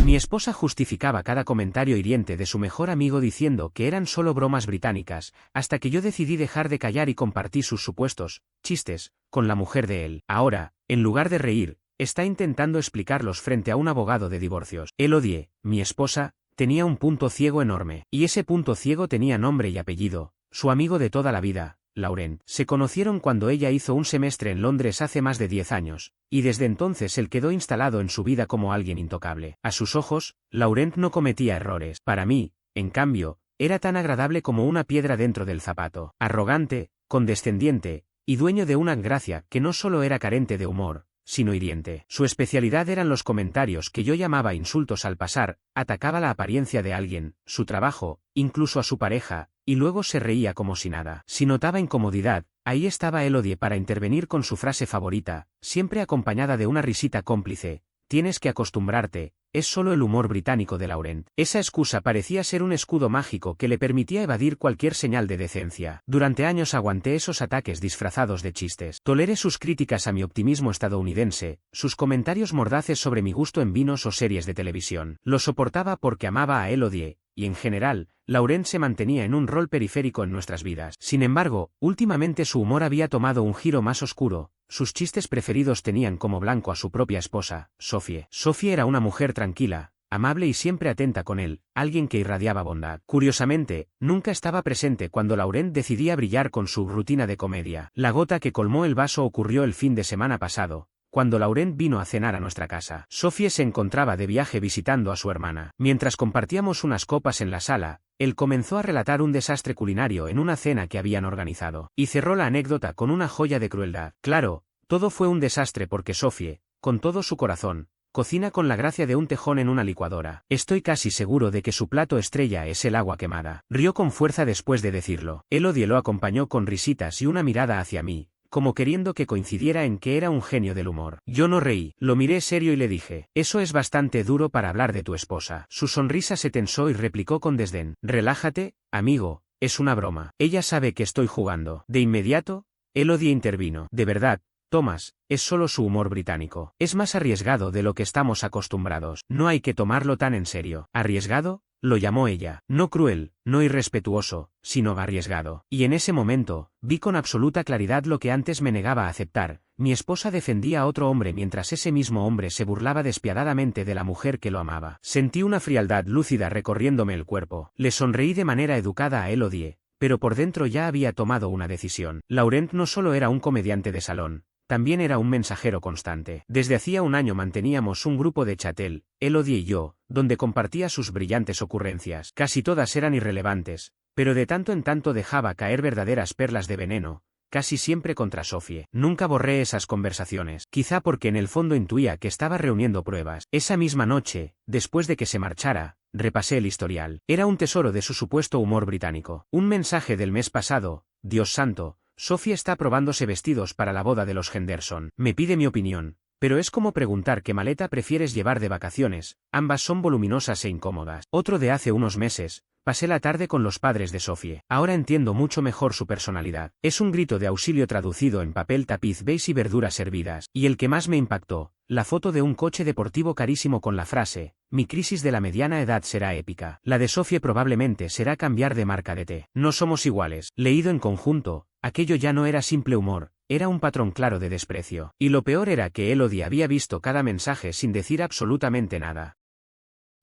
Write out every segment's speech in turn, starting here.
Mi esposa justificaba cada comentario hiriente de su mejor amigo diciendo que eran solo bromas británicas, hasta que yo decidí dejar de callar y compartí sus supuestos chistes con la mujer de él. Ahora, en lugar de reír, está intentando explicarlos frente a un abogado de divorcios. Elodie, mi esposa, tenía un punto ciego enorme. Y ese punto ciego tenía nombre y apellido, su amigo de toda la vida, Laurent. Se conocieron cuando ella hizo un semestre en Londres hace más de 10 años, y desde entonces él quedó instalado en su vida como alguien intocable. A sus ojos, Laurent no cometía errores. Para mí, en cambio, era tan agradable como una piedra dentro del zapato. Arrogante, condescendiente, y dueño de una gracia que no solo era carente de humor, sino hiriente. Su especialidad eran los comentarios que yo llamaba insultos al pasar, atacaba la apariencia de alguien, su trabajo, incluso a su pareja, y luego se reía como si nada. Si notaba incomodidad, ahí estaba Elodie para intervenir con su frase favorita, siempre acompañada de una risita cómplice: tienes que acostumbrarte, es solo el humor británico de Laurent. Esa excusa parecía ser un escudo mágico que le permitía evadir cualquier señal de decencia. Durante años aguanté esos ataques disfrazados de chistes. Toleré sus críticas a mi optimismo estadounidense, sus comentarios mordaces sobre mi gusto en vinos o series de televisión. Lo soportaba porque amaba a Elodie, y en general, Laurent se mantenía en un rol periférico en nuestras vidas. Sin embargo, últimamente su humor había tomado un giro más oscuro. Sus chistes preferidos tenían como blanco a su propia esposa, Sophie. Sophie era una mujer tranquila, amable y siempre atenta con él, alguien que irradiaba bondad. Curiosamente, nunca estaba presente cuando Laurent decidía brillar con su rutina de comedia. La gota que colmó el vaso ocurrió el fin de semana pasado, cuando Laurent vino a cenar a nuestra casa. Sophie se encontraba de viaje visitando a su hermana. Mientras compartíamos unas copas en la sala, él comenzó a relatar un desastre culinario en una cena que habían organizado, y cerró la anécdota con una joya de crueldad. Claro, todo fue un desastre porque Sophie, con todo su corazón, cocina con la gracia de un tejón en una licuadora. Estoy casi seguro de que su plato estrella es el agua quemada. Rió con fuerza después de decirlo. Elodie lo acompañó con risitas y una mirada hacia mí, como queriendo que coincidiera en que era un genio del humor. Yo no reí, lo miré serio y le dije: eso es bastante duro para hablar de tu esposa. Su sonrisa se tensó y replicó con desdén: relájate, amigo, es una broma. Ella sabe que estoy jugando. De inmediato, Elodie intervino: de verdad, Thomas, es solo su humor británico. Es más arriesgado de lo que estamos acostumbrados. No hay que tomarlo tan en serio. ¿Arriesgado? Lo llamó ella. No cruel, no irrespetuoso, sino arriesgado. Y en ese momento, vi con absoluta claridad lo que antes me negaba a aceptar. Mi esposa defendía a otro hombre mientras ese mismo hombre se burlaba despiadadamente de la mujer que lo amaba. Sentí una frialdad lúcida recorriéndome el cuerpo. Le sonreí de manera educada a Elodie, pero por dentro ya había tomado una decisión. Laurent no solo era un comediante de salón, también era un mensajero constante. Desde hacía un año manteníamos un grupo de chatel, Elodie y yo, donde compartía sus brillantes ocurrencias. Casi todas eran irrelevantes, pero de tanto en tanto dejaba caer verdaderas perlas de veneno, casi siempre contra Sophie. Nunca borré esas conversaciones, quizá porque en el fondo intuía que estaba reuniendo pruebas. Esa misma noche, después de que se marchara, repasé el historial. Era un tesoro de su supuesto humor británico. Un mensaje del mes pasado: Dios santo, Sophie está probándose vestidos para la boda de los Henderson. Me pide mi opinión, pero es como preguntar qué maleta prefieres llevar de vacaciones, ambas son voluminosas e incómodas. Otro de hace unos meses: pasé la tarde con los padres de Sophie. Ahora entiendo mucho mejor su personalidad. Es un grito de auxilio traducido en papel tapiz beige y verduras hervidas. Y el que más me impactó: la foto de un coche deportivo carísimo con la frase: mi crisis de la mediana edad será épica. La de Sophie probablemente será cambiar de marca de té. No somos iguales. Leído en conjunto, aquello ya no era simple humor, era un patrón claro de desprecio. Y lo peor era que Elodie había visto cada mensaje sin decir absolutamente nada.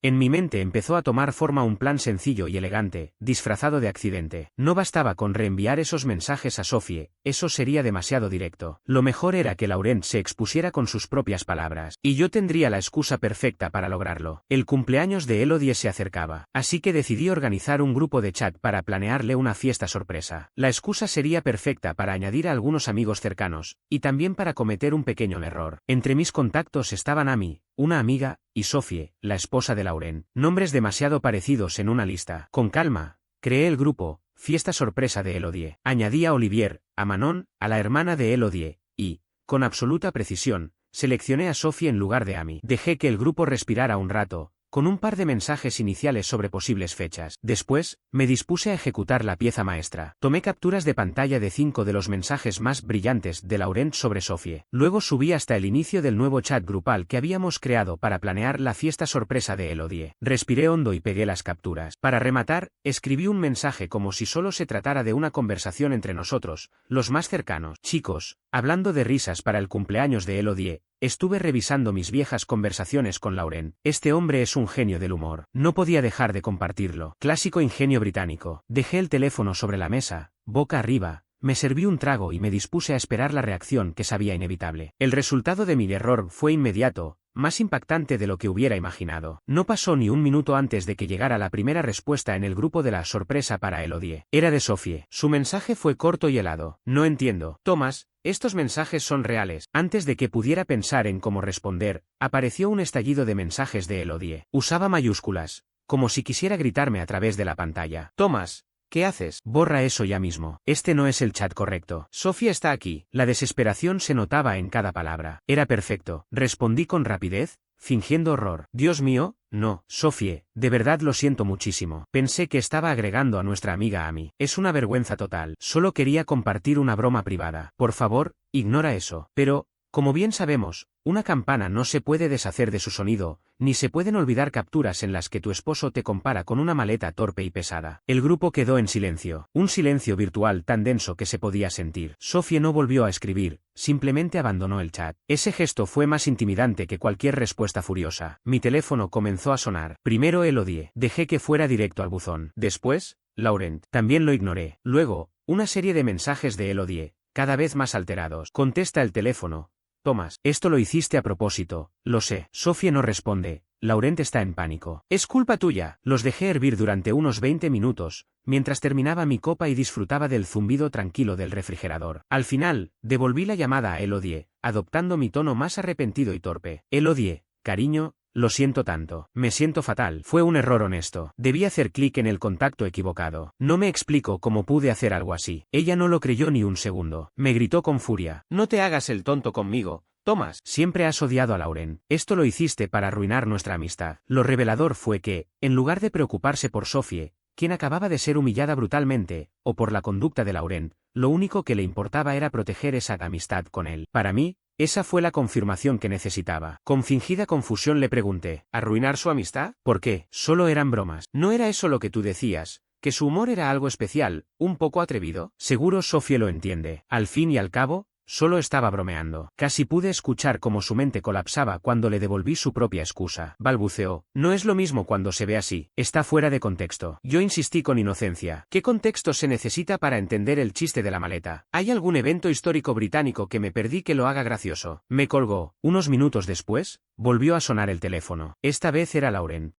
En mi mente empezó a tomar forma un plan sencillo y elegante, disfrazado de accidente. No bastaba con reenviar esos mensajes a Sophie, eso sería demasiado directo. Lo mejor era que Laurent se expusiera con sus propias palabras, y yo tendría la excusa perfecta para lograrlo. El cumpleaños de Elodie se acercaba, así que decidí organizar un grupo de chat para planearle una fiesta sorpresa. La excusa sería perfecta para añadir a algunos amigos cercanos, y también para cometer un pequeño error. Entre mis contactos estaban Amy, una amiga, y Sophie, la esposa de Laurent. Nombres demasiado parecidos en una lista. Con calma, creé el grupo, fiesta sorpresa de Elodie. Añadí a Olivier, a Manon, a la hermana de Elodie, y, con absoluta precisión, seleccioné a Sophie en lugar de Amy. Dejé que el grupo respirara un rato, con un par de mensajes iniciales sobre posibles fechas. Después, me dispuse a ejecutar la pieza maestra. Tomé capturas de pantalla de 5 de los mensajes más brillantes de Laurent sobre Sophie. Luego subí hasta el inicio del nuevo chat grupal que habíamos creado para planear la fiesta sorpresa de Elodie. Respiré hondo y pegué las capturas. Para rematar, escribí un mensaje como si solo se tratara de una conversación entre nosotros, los más cercanos. Chicos, hablando de risas para el cumpleaños de Elodie, estuve revisando mis viejas conversaciones con Laurent. Este hombre es un genio del humor. No podía dejar de compartirlo. Clásico ingenio británico. Dejé el teléfono sobre la mesa, boca arriba, me serví un trago y me dispuse a esperar la reacción que sabía inevitable. El resultado de mi error fue inmediato, más impactante de lo que hubiera imaginado. No pasó ni un minuto antes de que llegara la primera respuesta en el grupo de la sorpresa para Elodie. Era de Sophie. Su mensaje fue corto y helado. No entiendo. Thomas, estos mensajes son reales. Antes de que pudiera pensar en cómo responder, apareció un estallido de mensajes de Elodie. Usaba mayúsculas, como si quisiera gritarme a través de la pantalla. Thomas, ¿qué haces? Borra eso ya mismo. Este no es el chat correcto. Sophie está aquí. La desesperación se notaba en cada palabra. Era perfecto. Respondí con rapidez, fingiendo horror. Dios mío, no, Sophie, de verdad lo siento muchísimo. Pensé que estaba agregando a nuestra amiga a mí. Es una vergüenza total. Solo quería compartir una broma privada. Por favor, ignora eso. Pero, como bien sabemos, una campana no se puede deshacer de su sonido, ni se pueden olvidar capturas en las que tu esposo te compara con una maleta torpe y pesada. El grupo quedó en silencio, un silencio virtual tan denso que se podía sentir. Sophie no volvió a escribir, simplemente abandonó el chat. Ese gesto fue más intimidante que cualquier respuesta furiosa. Mi teléfono comenzó a sonar. Primero Elodie. Dejé que fuera directo al buzón. Después, Laurent. También lo ignoré. Luego, una serie de mensajes de Elodie, cada vez más alterados. Contesta el teléfono. Thomas, esto lo hiciste a propósito, lo sé. Sophie no responde. Laurent está en pánico. Es culpa tuya. Los dejé hervir durante unos 20 minutos, mientras terminaba mi copa y disfrutaba del zumbido tranquilo del refrigerador. Al final, devolví la llamada a Elodie, adoptando mi tono más arrepentido y torpe. Elodie, cariño, lo siento tanto. Me siento fatal. Fue un error honesto. Debí hacer clic en el contacto equivocado. No me explico cómo pude hacer algo así. Ella no lo creyó ni un segundo. Me gritó con furia. No te hagas el tonto conmigo, Thomas. Siempre has odiado a Laurent. Esto lo hiciste para arruinar nuestra amistad. Lo revelador fue que, en lugar de preocuparse por Sophie, quien acababa de ser humillada brutalmente, o por la conducta de Laurent, lo único que le importaba era proteger esa amistad con él. Para mí, esa fue la confirmación que necesitaba. Con fingida confusión le pregunté, ¿arruinar su amistad? ¿Por qué? Solo eran bromas. ¿No era eso lo que tú decías? ¿Que su humor era algo especial, un poco atrevido? Seguro Sophie lo entiende. Al fin y al cabo, solo estaba bromeando. Casi pude escuchar cómo su mente colapsaba cuando le devolví su propia excusa. Balbuceó. No es lo mismo cuando se ve así. Está fuera de contexto. Yo insistí con inocencia. ¿Qué contexto se necesita para entender el chiste de la maleta? ¿Hay algún evento histórico británico que me perdí que lo haga gracioso? Me colgó. Unos minutos después, volvió a sonar el teléfono. Esta vez era Laurent.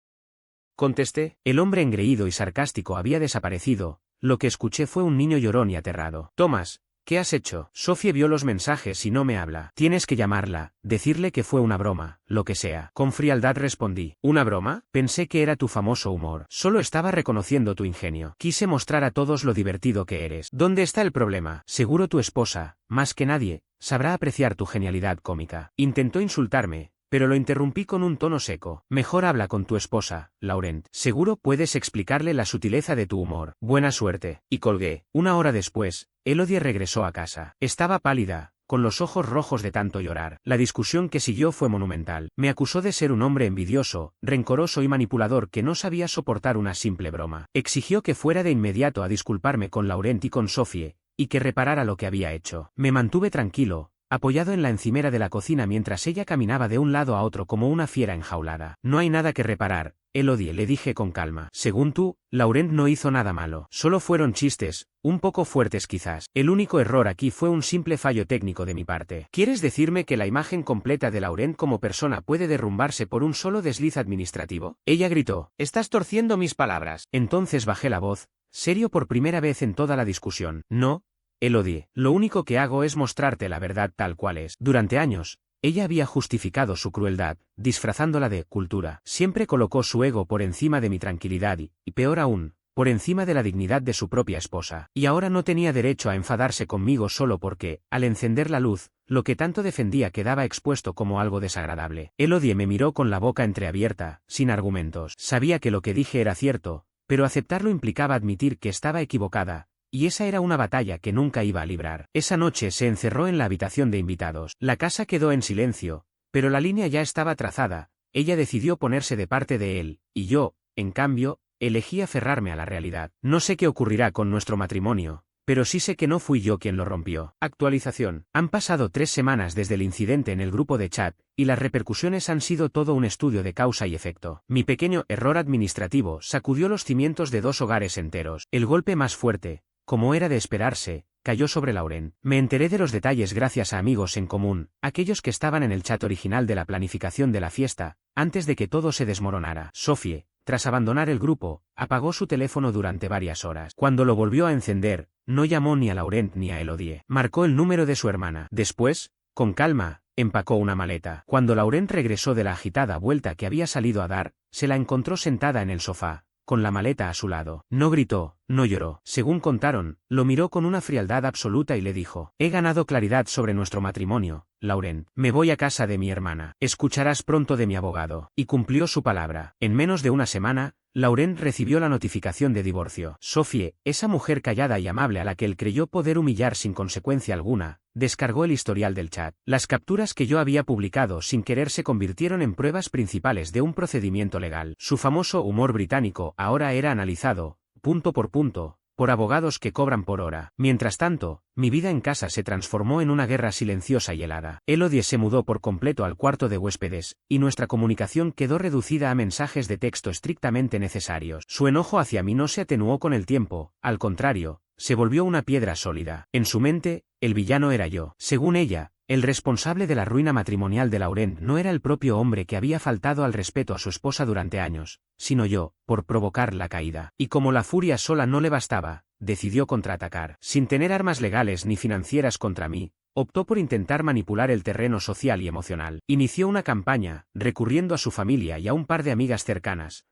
Contesté. El hombre engreído y sarcástico había desaparecido. Lo que escuché fue un niño llorón y aterrado. Thomas, ¿qué has hecho? Sophie vio los mensajes y no me habla. Tienes que llamarla, decirle que fue una broma, lo que sea. Con frialdad respondí. ¿Una broma? Pensé que era tu famoso humor. Solo estaba reconociendo tu ingenio. Quise mostrar a todos lo divertido que eres. ¿Dónde está el problema? Seguro tu esposa, más que nadie, sabrá apreciar tu genialidad cómica. Intentó insultarme, pero lo interrumpí con un tono seco. Mejor habla con tu esposa, Laurent. Seguro puedes explicarle la sutileza de tu humor. Buena suerte. Y colgué. Una hora después, Elodie regresó a casa. Estaba pálida, con los ojos rojos de tanto llorar. La discusión que siguió fue monumental. Me acusó de ser un hombre envidioso, rencoroso y manipulador que no sabía soportar una simple broma. Exigió que fuera de inmediato a disculparme con Laurent y con Sophie, y que reparara lo que había hecho. Me mantuve tranquilo, apoyado en la encimera de la cocina mientras ella caminaba de un lado a otro como una fiera enjaulada. No hay nada que reparar, Elodie, le dije con calma. Según tú, Laurent no hizo nada malo. Solo fueron chistes, un poco fuertes quizás. El único error aquí fue un simple fallo técnico de mi parte. ¿Quieres decirme que la imagen completa de Laurent como persona puede derrumbarse por un solo desliz administrativo? Ella gritó. Estás torciendo mis palabras. Entonces bajé la voz, serio por primera vez en toda la discusión. No, Elodie, lo único que hago es mostrarte la verdad tal cual es. Durante años, ella había justificado su crueldad, disfrazándola de cultura. Siempre colocó su ego por encima de mi tranquilidad y, peor aún, por encima de la dignidad de su propia esposa. Y ahora no tenía derecho a enfadarse conmigo solo porque, al encender la luz, lo que tanto defendía quedaba expuesto como algo desagradable. Elodie me miró con la boca entreabierta, sin argumentos. Sabía que lo que dije era cierto, pero aceptarlo implicaba admitir que estaba equivocada, y esa era una batalla que nunca iba a librar. Esa noche se encerró en la habitación de invitados. La casa quedó en silencio, pero la línea ya estaba trazada. Ella decidió ponerse de parte de él, y yo, en cambio, elegí aferrarme a la realidad. No sé qué ocurrirá con nuestro matrimonio, pero sí sé que no fui yo quien lo rompió. Actualización. Han pasado 3 semanas desde el incidente en el grupo de chat, y las repercusiones han sido todo un estudio de causa y efecto. Mi pequeño error administrativo sacudió los cimientos de 2 hogares enteros. El golpe más fuerte, como era de esperarse, cayó sobre Lauren. Me enteré de los detalles gracias a amigos en común, aquellos que estaban en el chat original de la planificación de la fiesta, antes de que todo se desmoronara. Sophie, tras abandonar el grupo, apagó su teléfono durante varias horas. Cuando lo volvió a encender, no llamó ni a Laurent ni a Elodie. Marcó el número de su hermana. Después, con calma, empacó una maleta. Cuando Laurent regresó de la agitada vuelta que había salido a dar, se la encontró sentada en el sofá, con la maleta a su lado. No gritó, no lloró. Según contaron, lo miró con una frialdad absoluta y le dijo: «He ganado claridad sobre nuestro matrimonio, Laurent. Me voy a casa de mi hermana. Escucharás pronto de mi abogado». Y cumplió su palabra. En menos de una semana, Laurent recibió la notificación de divorcio. Sophie, esa mujer callada y amable a la que él creyó poder humillar sin consecuencia alguna, descargó el historial del chat. Las capturas que yo había publicado sin querer se convirtieron en pruebas principales de un procedimiento legal. Su famoso humor británico ahora era analizado, punto por punto, por abogados que cobran por hora. Mientras tanto, mi vida en casa se transformó en una guerra silenciosa y helada. Elodie se mudó por completo al cuarto de huéspedes, y nuestra comunicación quedó reducida a mensajes de texto estrictamente necesarios. Su enojo hacia mí no se atenuó con el tiempo, al contrario, se volvió una piedra sólida. En su mente, el villano era yo. Según ella, el responsable de la ruina matrimonial de Laurent no era el propio hombre que había faltado al respeto a su esposa durante años, sino yo, por provocar la caída. Y como la furia sola no le bastaba, decidió contraatacar. Sin tener armas legales ni financieras contra mí, optó por intentar manipular el terreno social y emocional. Inició una campaña, recurriendo a su familia y a un par de amigas cercanas,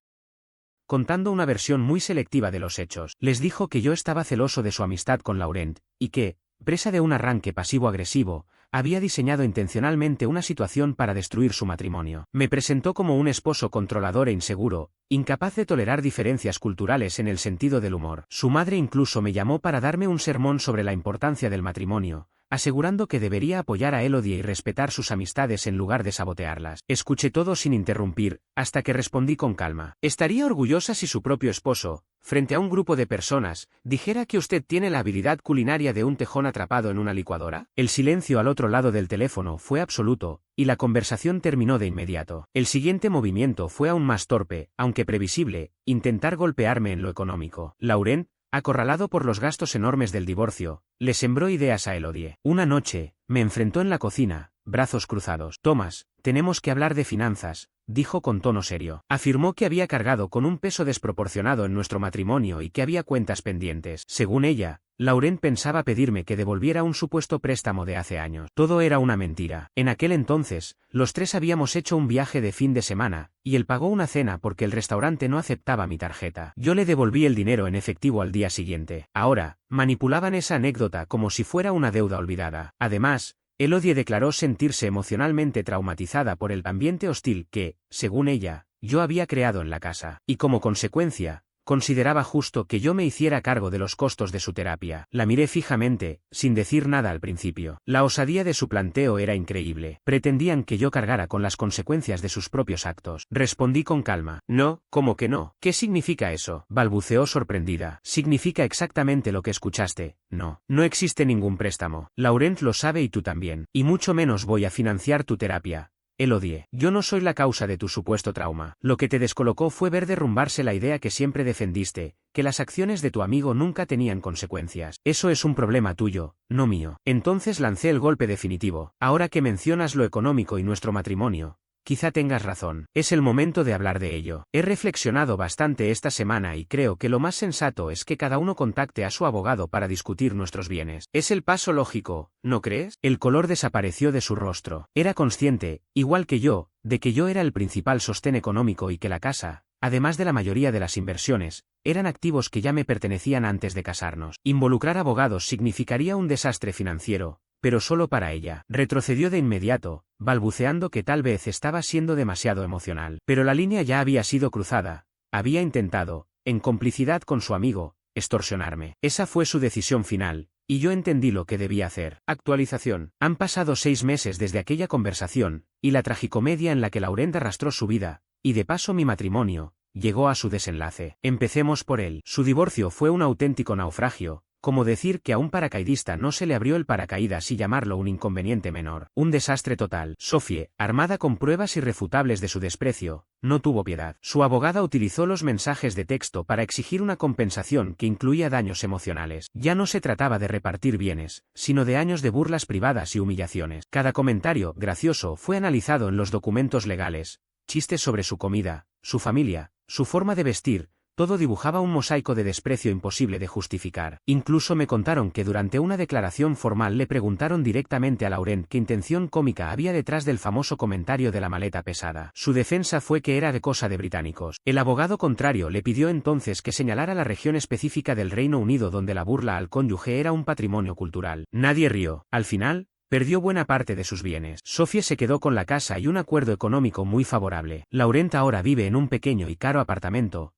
contando una versión muy selectiva de los hechos. Les dijo que yo estaba celoso de su amistad con Laurent, y que, presa de un arranque pasivo-agresivo, había diseñado intencionalmente una situación para destruir su matrimonio. Me presentó como un esposo controlador e inseguro, incapaz de tolerar diferencias culturales en el sentido del humor. Su madre incluso me llamó para darme un sermón sobre la importancia del matrimonio, asegurando que debería apoyar a Elodie y respetar sus amistades en lugar de sabotearlas. Escuché todo sin interrumpir, hasta que respondí con calma. ¿Estaría orgullosa si su propio esposo, frente a un grupo de personas, dijera que usted tiene la habilidad culinaria de un tejón atrapado en una licuadora? El silencio al otro lado del teléfono fue absoluto, y la conversación terminó de inmediato. El siguiente movimiento fue aún más torpe, aunque previsible: intentar golpearme en lo económico. Laurent, acorralado por los gastos enormes del divorcio, le sembró ideas a Elodie. Una noche, me enfrentó en la cocina, brazos cruzados. «Thomas, tenemos que hablar de finanzas», dijo con tono serio. Afirmó que había cargado con un peso desproporcionado en nuestro matrimonio y que había cuentas pendientes. Según ella, Laurent pensaba pedirme que devolviera un supuesto préstamo de hace años. Todo era una mentira. En aquel entonces, los 3 habíamos hecho un viaje de fin de semana, y él pagó una cena porque el restaurante no aceptaba mi tarjeta. Yo le devolví el dinero en efectivo al día siguiente. Ahora, manipulaban esa anécdota como si fuera una deuda olvidada. Además, Elodie declaró sentirse emocionalmente traumatizada por el ambiente hostil que, según ella, yo había creado en la casa. Y como consecuencia, consideraba justo que yo me hiciera cargo de los costos de su terapia. La miré fijamente, sin decir nada al principio. La osadía de su planteo era increíble. Pretendían que yo cargara con las consecuencias de sus propios actos. Respondí con calma. «No, ¿cómo que no? ¿Qué significa eso?», balbuceó sorprendida. «Significa exactamente lo que escuchaste. No. No existe ningún préstamo. Laurent lo sabe y tú también. Y mucho menos voy a financiar tu terapia. Elodie, yo no soy la causa de tu supuesto trauma. Lo que te descolocó fue ver derrumbarse la idea que siempre defendiste, que las acciones de tu amigo nunca tenían consecuencias. Eso es un problema tuyo, no mío». Entonces lancé el golpe definitivo. «Ahora que mencionas lo económico y nuestro matrimonio, quizá tengas razón. Es el momento de hablar de ello. He reflexionado bastante esta semana y creo que lo más sensato es que cada uno contacte a su abogado para discutir nuestros bienes. Es el paso lógico, ¿no crees?». El color desapareció de su rostro. Era consciente, igual que yo, de que yo era el principal sostén económico y que la casa, además de la mayoría de las inversiones, eran activos que ya me pertenecían antes de casarnos. Involucrar abogados significaría un desastre financiero, pero solo para ella. Retrocedió de inmediato, balbuceando que tal vez estaba siendo demasiado emocional. Pero la línea ya había sido cruzada. Había intentado, en complicidad con su amigo, extorsionarme. Esa fue su decisión final, y yo entendí lo que debía hacer. Actualización. Han pasado 6 meses desde aquella conversación, y la tragicomedia en la que Laurent arrastró su vida, y de paso mi matrimonio, llegó a su desenlace. Empecemos por él. Su divorcio fue un auténtico naufragio, como decir que a un paracaidista no se le abrió el paracaídas y llamarlo un inconveniente menor. Un desastre total. Sophie, armada con pruebas irrefutables de su desprecio, no tuvo piedad. Su abogada utilizó los mensajes de texto para exigir una compensación que incluía daños emocionales. Ya no se trataba de repartir bienes, sino de años de burlas privadas y humillaciones. Cada comentario gracioso fue analizado en los documentos legales. Chistes sobre su comida, su familia, su forma de vestir, todo dibujaba un mosaico de desprecio imposible de justificar. Incluso me contaron que durante una declaración formal le preguntaron directamente a Laurent qué intención cómica había detrás del famoso comentario de la maleta pesada. Su defensa fue que era de cosa de británicos. El abogado contrario le pidió entonces que señalara la región específica del Reino Unido donde la burla al cónyuge era un patrimonio cultural. Nadie rió. Al final, perdió buena parte de sus bienes. Sophie se quedó con la casa y un acuerdo económico muy favorable. Laurent ahora vive en un pequeño y caro apartamento,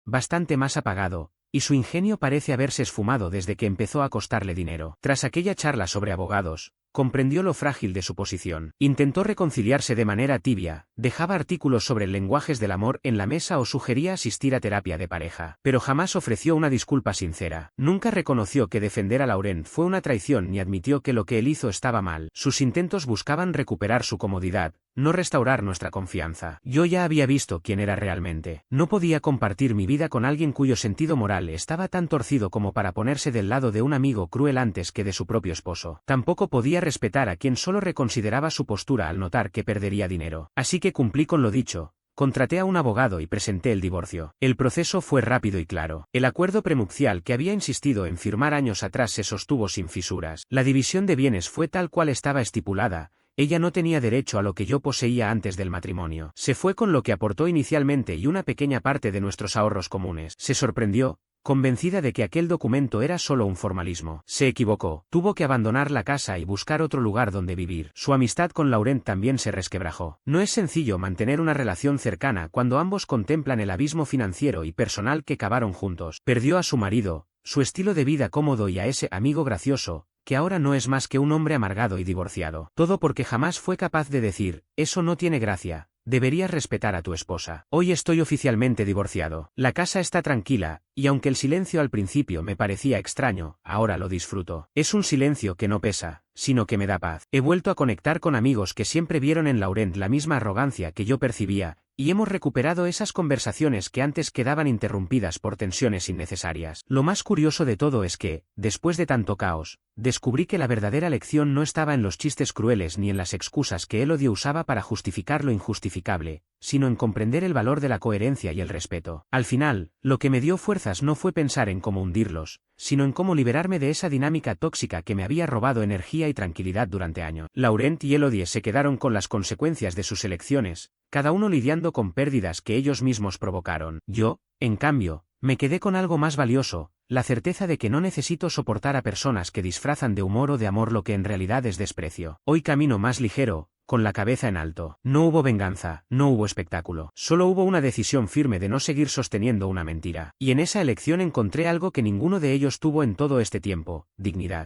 bastante más apagado, y su ingenio parece haberse esfumado desde que empezó a costarle dinero. Tras aquella charla sobre abogados, comprendió lo frágil de su posición. Intentó reconciliarse de manera tibia, dejaba artículos sobre lenguajes del amor en la mesa o sugería asistir a terapia de pareja. Pero jamás ofreció una disculpa sincera. Nunca reconoció que defender a Laurent fue una traición ni admitió que lo que él hizo estaba mal. Sus intentos buscaban recuperar su comodidad, no restaurar nuestra confianza. Yo ya había visto quién era realmente. No podía compartir mi vida con alguien cuyo sentido moral estaba tan torcido como para ponerse del lado de un amigo cruel antes que de su propio esposo. Tampoco podía respetar a quien solo reconsideraba su postura al notar que perdería dinero. Así que cumplí con lo dicho. Contraté a un abogado y presenté el divorcio. El proceso fue rápido y claro. El acuerdo prenupcial que había insistido en firmar años atrás se sostuvo sin fisuras. La división de bienes fue tal cual estaba estipulada. Ella no tenía derecho a lo que yo poseía antes del matrimonio. Se fue con lo que aportó inicialmente y una pequeña parte de nuestros ahorros comunes. Se sorprendió, convencida de que aquel documento era solo un formalismo. Se equivocó. Tuvo que abandonar la casa y buscar otro lugar donde vivir. Su amistad con Laurent también se resquebrajó. No es sencillo mantener una relación cercana cuando ambos contemplan el abismo financiero y personal que cavaron juntos. Perdió a su marido, su estilo de vida cómodo y a ese amigo gracioso, que ahora no es más que un hombre amargado y divorciado. Todo porque jamás fue capaz de decir, eso no tiene gracia, deberías respetar a tu esposa. Hoy estoy oficialmente divorciado. La casa está tranquila, y aunque el silencio al principio me parecía extraño, ahora lo disfruto. Es un silencio que no pesa, sino que me da paz. He vuelto a conectar con amigos que siempre vieron en Laurent la misma arrogancia que yo percibía, y hemos recuperado esas conversaciones que antes quedaban interrumpidas por tensiones innecesarias. Lo más curioso de todo es que, después de tanto caos, descubrí que la verdadera lección no estaba en los chistes crueles ni en las excusas que el odio usaba para justificar lo injustificable, sino en comprender el valor de la coherencia y el respeto. Al final, lo que me dio fuerzas no fue pensar en cómo hundirlos, sino en cómo liberarme de esa dinámica tóxica que me había robado energía y tranquilidad durante años. Laurent y Elodie se quedaron con las consecuencias de sus elecciones, cada uno lidiando con pérdidas que ellos mismos provocaron. Yo, en cambio, me quedé con algo más valioso, la certeza de que no necesito soportar a personas que disfrazan de humor o de amor lo que en realidad es desprecio. Hoy camino más ligero, con la cabeza en alto. No hubo venganza, no hubo espectáculo. Solo hubo una decisión firme de no seguir sosteniendo una mentira. Y en esa elección encontré algo que ninguno de ellos tuvo en todo este tiempo: dignidad.